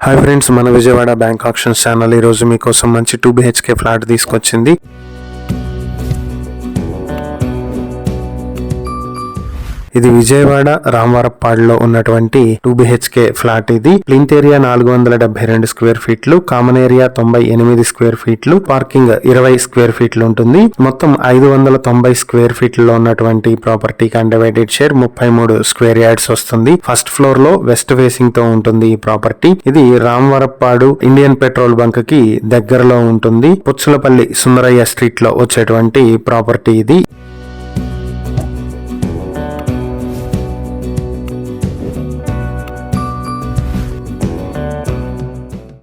Hi friends, మన Vijayawada bank options channel ఈరోజు మీకోసం మంచి 2 BHK ఫ్లాట్ తీసుకొచ్చింది. ఇది విజయవాడ రామవరప్పాడులో ఉన్నటువంటి 2 BHK ఫ్లాట్. ఇది ప్లింత్ ఏరియా 472 స్క్వేర్ ఫీట్లు, కామన్ ఏరియా 98 స్క్వేర్ ఫీట్లు, పార్కింగ్ 20 స్క్వేర్ ఫీట్లు ఉంటుంది. మొత్తం 590 స్క్వేర్ ఫీట్లలో ఉన్నటువంటి ప్రాపర్టీకి అన్డివైడెడ్ షేర్ 33 స్క్వేర్ యార్డ్స్ వస్తుంది. ఫస్ట్ ఫ్లోర్ లో వెస్ట్ ఫేసింగ్ తో ఉంటుంది ఈ ప్రాపర్టీ. ఇది రామవరప్పాడు ఇండియన్ పెట్రోల్ బంక్ కి దగ్గరలో ఉంటుంది. పుచ్చులపల్లి సుందరయ్య స్ట్రీట్ లో వచ్చేటువంటి ప్రాపర్టీ ఇది.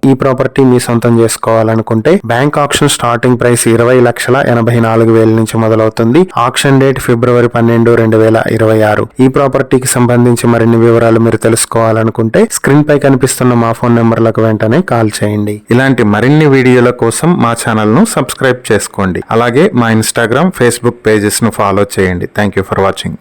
ఈ ప్రాపర్టీ మీ సొంతం చేసుకోవాలనుకుంటే బ్యాంక్ ఆప్షన్ స్టార్టింగ్ ప్రైస్ 20,84,000 నుంచి మొదలవుతుంది. ఆప్షన్ డేట్ ఫిబ్రవరి 12, 2026. ఈ ప్రాపర్టీకి సంబంధించి మరిన్ని వివరాలు మీరు తెలుసుకోవాలనుకుంటే స్క్రీన్ పై కనిపిస్తున్న మా ఫోన్ నెంబర్లకు వెంటనే కాల్ చేయండి. ఇలాంటి మరిన్ని వీడియోల కోసం మా ఛానల్ ను సబ్స్క్రైబ్ చేసుకోండి. అలాగే మా ఇన్స్టాగ్రామ్, ఫేస్బుక్ పేజెస్ ను ఫాలో చేయండి. Thank you for watching.